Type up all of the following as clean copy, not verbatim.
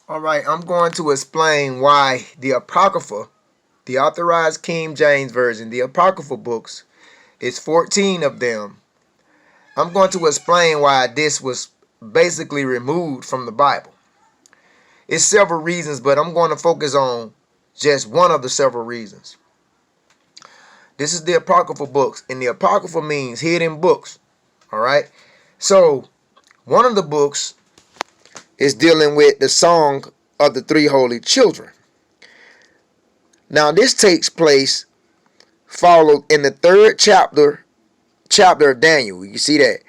All right, I'm going to explain why the Apocrypha, the Authorized King James Version, the Apocrypha books, is 14 of them. I'm going to explain why this was basically removed from the Bible. It's several reasons, but I'm going to focus on just one of the several reasons. This is the Apocrypha books, and the Apocrypha means hidden books. All right? So, one of the books is dealing with the Song of the Three Holy Children. Now, this takes place followed in the third chapter of Daniel. You see that?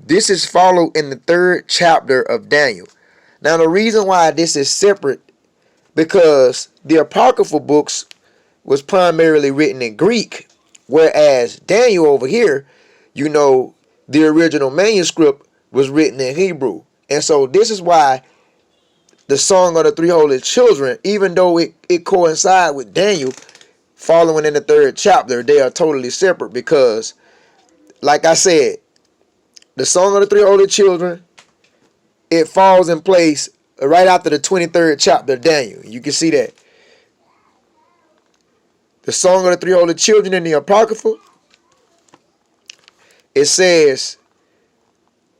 This is followed in the third chapter of Daniel. Now, the reason why this is separate, because the Apocrypha books was primarily written in Greek, whereas Daniel over here, the original manuscript was written in Hebrew. And so this is why the Song of the Three Holy Children, even though it coincides with Daniel, following in the third chapter, they are totally separate because, like I said, the Song of the Three Holy Children, it falls in place right after the 23rd chapter of Daniel. You can see that. The Song of the Three Holy Children in the Apocrypha, it says,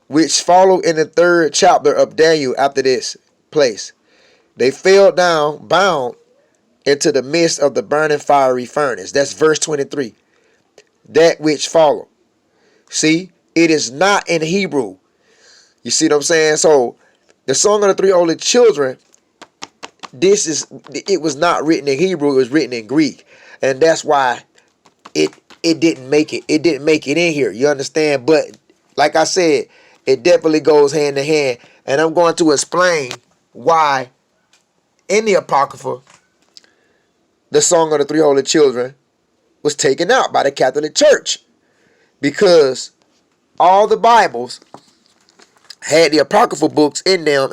which follow in the third chapter of Daniel after this place. They fell down, bound into the midst of the burning fiery furnace. That's verse 23. That which follow. See, it is not in Hebrew. You see what I'm saying? So, the Song of the Three Holy Children, it was not written in Hebrew, it was written in Greek. And that's why it didn't make it. It didn't make it in here. You understand? But, like I said, it definitely goes hand in hand. And I'm going to explain why in the Apocrypha, the Song of the Three Holy Children was taken out by the Catholic Church. Because all the Bibles had the Apocrypha books in them up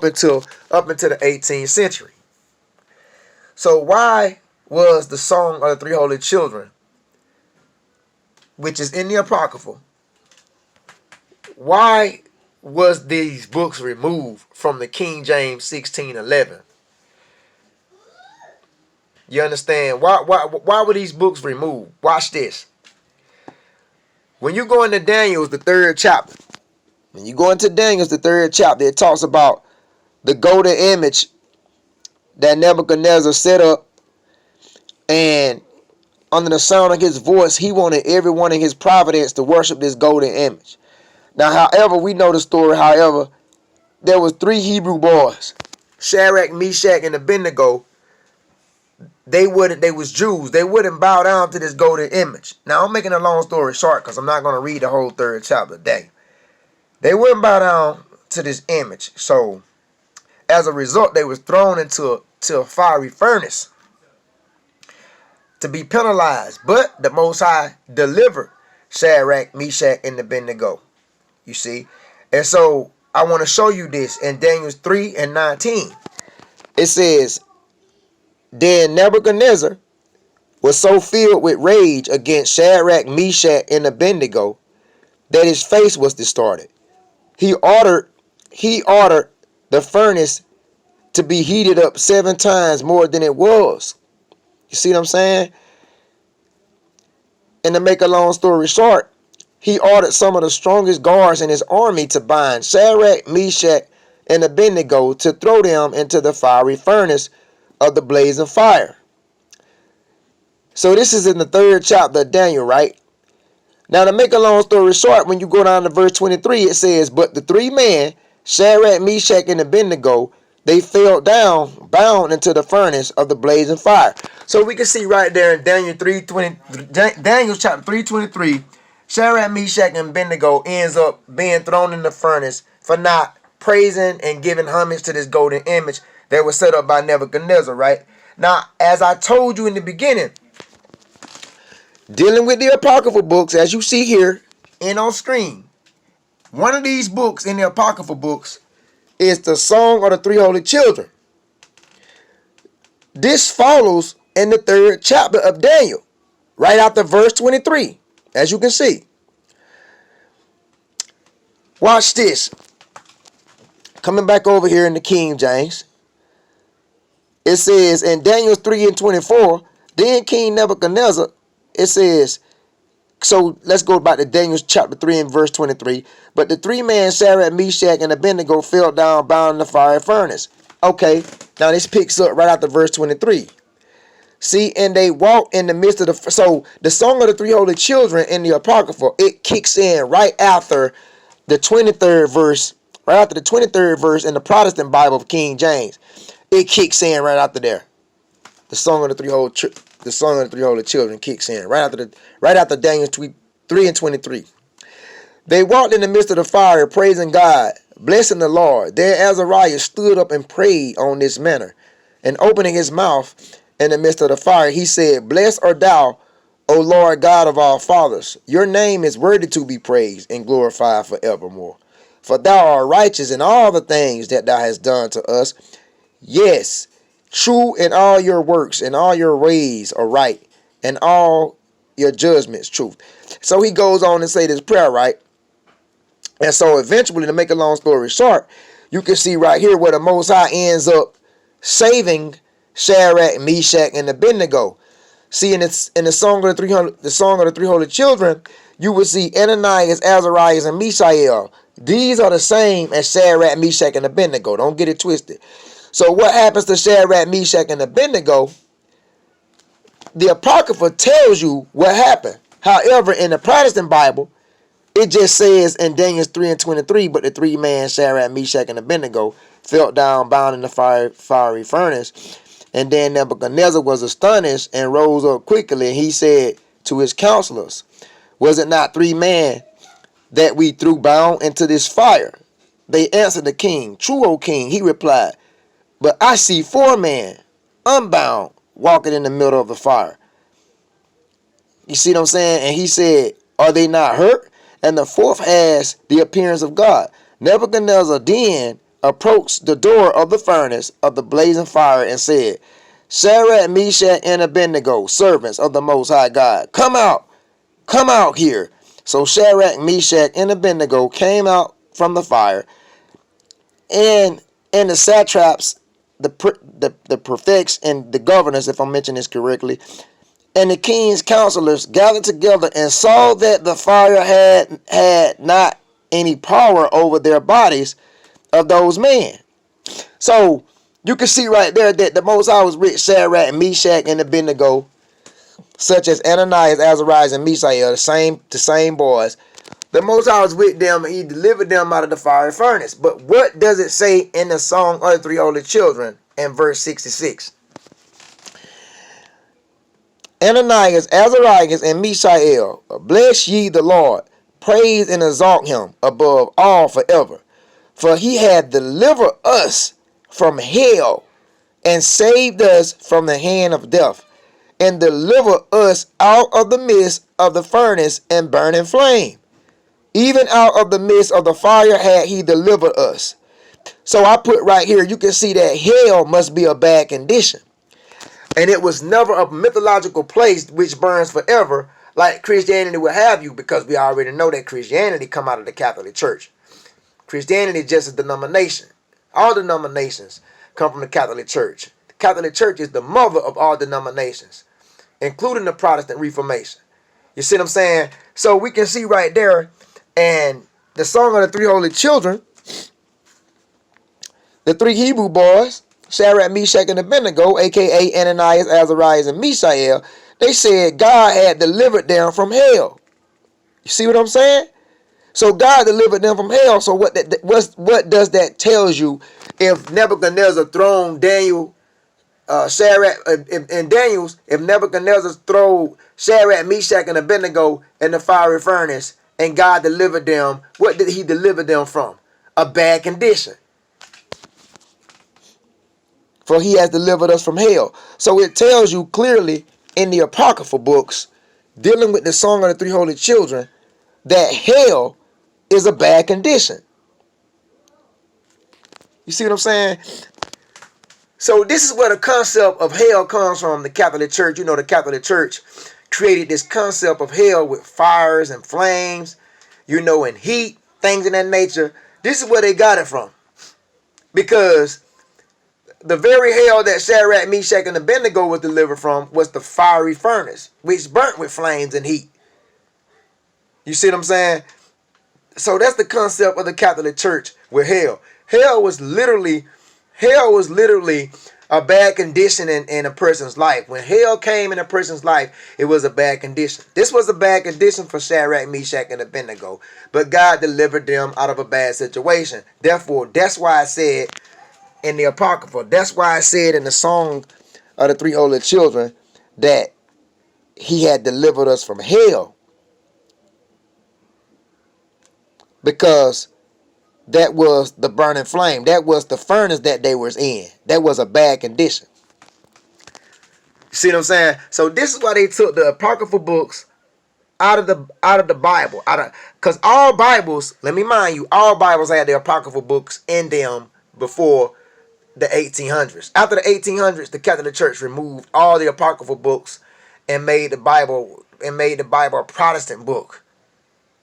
until the 18th century. So why was the Song of the Three Holy Children, which is in the Apocrypha, why was these books removed from the King James 1611? You understand? Why were these books removed? Watch this. When you go into Daniel's, the third chapter, it talks about the golden image that Nebuchadnezzar set up, and under the sound of his voice, he wanted everyone in his providence to worship this golden image. Now, however, we know the story. However, there was three Hebrew boys, Shadrach, Meshach, and Abednego. They was Jews. They wouldn't bow down to this golden image. Now, I'm making a long story short because I'm not going to read the whole third chapter today. They wouldn't bow down to this image. So, as a result, they was thrown into a fiery furnace to be penalized. But the Most High delivered Shadrach, Meshach, and Abednego. You see? And so, I want to show you this in Daniel 3:19. It says, then Nebuchadnezzar was so filled with rage against Shadrach, Meshach, and Abednego that his face was distorted. He ordered the furnace to be heated up 7 times more than it was. You see what I'm saying? And to make a long story short, he ordered some of the strongest guards in his army to bind Shadrach, Meshach, and Abednego to throw them into the fiery furnace of the blazing fire. So this is in the third chapter of Daniel, right? Now, to make a long story short, when you go down to verse 23, it says, but the 3 men, Shadrach, Meshach, and Abednego, they fell down, bound into the furnace of the blazing fire. So we can see right there in Daniel chapter 3:23, Shadrach, Meshach, and Abednego ends up being thrown in the furnace for not praising and giving homage to this golden image that was set up by Nebuchadnezzar, right? Now, as I told you in the beginning, dealing with the Apocrypha books, as you see here and on screen, one of these books in the Apocrypha books is the Song of the Three Holy Children. This follows in the third chapter of Daniel, right after verse 23, as you can see. Watch this. Coming back over here in the King James, it says in Daniel 3 and 24, then King Nebuchadnezzar, it says, so let's go back to Daniel chapter 3 and verse 23. But the three men, Shadrach, Meshach, and Abednego, fell down bound in the fiery furnace. Okay, now this picks up right after verse 23. See, and they walked in the midst of the... So the Song of the Three Holy Children in the Apocrypha, it kicks in right after the 23rd verse, right after the 23rd verse in the Protestant Bible of King James. It kicks in right after there. The Song of the Three Holy Children kicks in right after Daniel 3 and 23. They walked in the midst of the fire, praising God, blessing the Lord. There Azariah stood up and prayed on this manner, and opening his mouth in the midst of the fire, he said, Blessed art thou, O Lord God of all fathers. Your name is worthy to be praised and glorified forevermore. For thou art righteous in all the things that thou hast done to us. Yes, true in all your works, and all your ways are right, and all your judgments truth. So he goes on and say this prayer, right? And so eventually, to make a long story short, you can see right here where the Most High ends up saving Shadrach, Meshach, and Abednego. See, in the Song of the Three Holy Children, you will see Ananias, Azariah, and Mishael. These are the same as Shadrach, Meshach, and Abednego. Don't get it twisted. So what happens to Shadrach, Meshach, and Abednego? The Apocrypha tells you what happened. However, in the Protestant Bible, it just says in Daniel 3 and 23, but the three men, Shadrach, Meshach, and Abednego, fell down bound in the fiery furnace. And then Nebuchadnezzar was astonished and rose up quickly. And he said to his counselors, Was it not three men that we threw bound into this fire? They answered the king, True, O king, he replied, but I see four men, unbound, walking in the middle of the fire. You see what I'm saying? And he said, Are they not hurt? And the fourth has the appearance of God. Nebuchadnezzar then approached the door of the furnace of the blazing fire and said, Shadrach, Meshach, and Abednego, servants of the Most High God, come out here. So Shadrach, Meshach, and Abednego came out from the fire, and the satraps, the prefects, and the governors, if I'm mentioning this correctly, and the king's counselors gathered together and saw that the fire had not any power over their bodies of those men. So you can see right there that the Most High was with Shadrach, Meshach, and Abednego, such as Ananias, Azariah, and Mishael, the same boys. The Most High was with them, and he delivered them out of the fiery furnace. But what does it say in the Song of the Three Holy Children in verse 66? Ananias, Azariah, and Mishael, bless ye the Lord, praise and exalt him above all forever. For he hath delivered us from hell, and saved us from the hand of death, and delivered us out of the midst of the furnace and burning flame. Even out of the midst of the fire had he delivered us. So I put right here, you can see that hell must be a bad condition. And it was never a mythological place which burns forever like Christianity would have you, because we already know that Christianity come out of the Catholic Church. Christianity is just a denomination. All denominations come from the Catholic Church. The Catholic Church is the mother of all denominations, including the Protestant Reformation. You see what I'm saying? So we can see right there, and the Song of the Three Holy Children, the three Hebrew boys, Shadrach, Meshach, and Abednego, a.k.a. Ananias, Azariah, and Mishael, they said God had delivered them from hell. You see what I'm saying? So God delivered them from hell. So what does that tell you? If Nebuchadnezzar thrown Daniel, Shadrach, and Daniel's, if Nebuchadnezzar threw Shadrach, Meshach, and Abednego in the fiery furnace, and God delivered them, what did he deliver them from? A bad condition. For he has delivered us from hell. So it tells you clearly in the Apocrypha books, dealing with the Song of the Three Holy Children, that hell is a bad condition. You see what I'm saying? So this is where the concept of hell comes from. The Catholic Church, you know, the Catholic Church created this concept of hell with fires and flames, you know, and heat, things of that nature. This is where they got it from. Because the very hell that Shadrach, Meshach, and Abednego was delivered from was the fiery furnace, which burnt with flames and heat. You see what I'm saying? So that's the concept of the Catholic Church with hell. Hell was literally a bad condition in a person's life. When hell came in a person's life, it was a bad condition. This was a bad condition for Shadrach, Meshach, and Abednego. But God delivered them out of a bad situation. Therefore, that's why I said in the Apocrypha, that's why I said in the Song of the Three Holy Children that he had delivered us from hell. Because that was the burning flame. That was the furnace that they was in. That was a bad condition. See what I'm saying? So this is why they took the apocryphal books out of the Bible. Because all Bibles, let me mind you, all Bibles had the apocryphal books in them before the 1800s. After the 1800s, the Catholic Church removed all the apocryphal books and made the Bible a Protestant book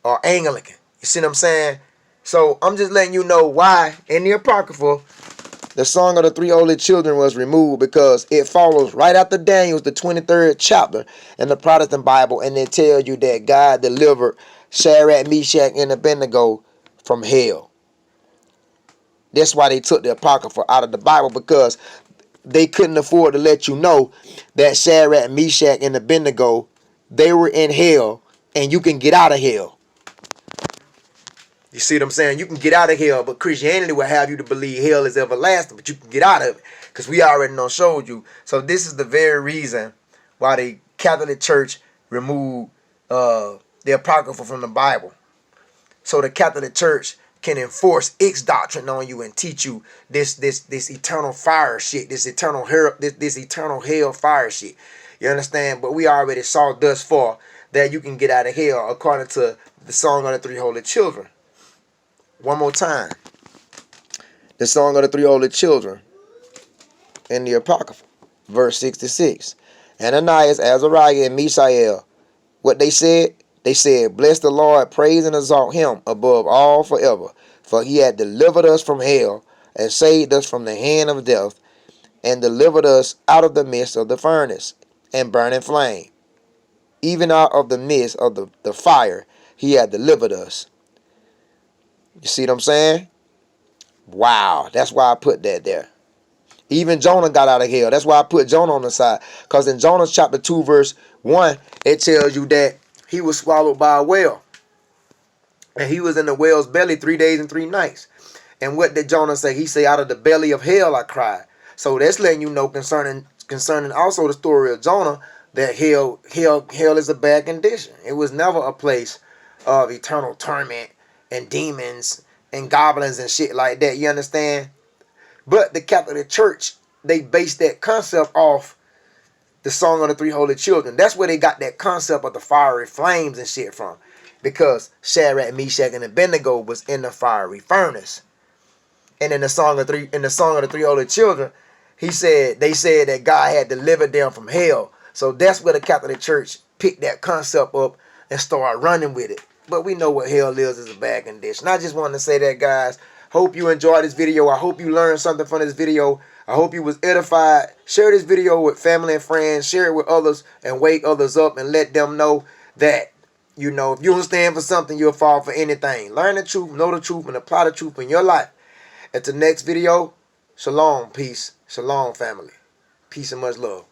or Anglican. You see what I'm saying? So I'm just letting you know why in the Apocrypha the Song of the Three Holy Children was removed, because it follows right after Daniel's the 23rd chapter in the Protestant Bible, and it tells you that God delivered Shadrach, Meshach, and Abednego from hell. That's why they took the Apocrypha out of the Bible, because they couldn't afford to let you know that Shadrach, Meshach, and Abednego, they were in hell, and you can get out of hell. You see what I'm saying? You can get out of hell, but Christianity will have you to believe hell is everlasting, but you can get out of it, because we already done showed you. So this is the very reason why the Catholic Church removed the Apocrypha from the Bible. So the Catholic Church can enforce its doctrine on you and teach you this eternal fire shit, this eternal hell fire shit. You understand? But we already saw thus far that you can get out of hell according to the Song of the Three Holy Children. One more time. The Song of the Three Holy Children in the Apocrypha. Verse 66. Ananias, Azariah, and Mishael. What they said? They said, bless the Lord, praise and exalt him above all forever. For he had delivered us from hell, and saved us from the hand of death, and delivered us out of the midst of the furnace and burning flame. Even out of the midst of the fire, he had delivered us. You see what I'm saying? Wow, that's why I put that there. Even Jonah got out of hell. That's why I put Jonah on the side. Because in Jonah chapter 2 verse 1, it tells you that he was swallowed by a whale. And he was in the whale's belly 3 days and 3 nights. And what did Jonah say? He said, out of the belly of hell I cried. So that's letting you know concerning also the story of Jonah, that hell is a bad condition. It was never a place of eternal torment and demons and goblins and shit like that. You understand? But the Catholic Church, they based that concept off the Song of the Three Holy Children. That's where they got that concept of the fiery flames and shit from. Because Shadrach, Meshach, and Abednego was in the fiery furnace. And in the Song of the Three Holy Children, they said that God had delivered them from hell. So that's where the Catholic Church picked that concept up and started running with it. But we know what hell is a bad condition. I just wanted to say that, guys. Hope you enjoyed this video. I hope you learned something from this video. I hope you was edified. Share this video with family and friends. Share it with others and wake others up and let them know that, you know, if you don't stand for something, you'll fall for anything. Learn the truth, know the truth, and apply the truth in your life. At the next video, shalom, peace. Shalom, family. Peace and much love.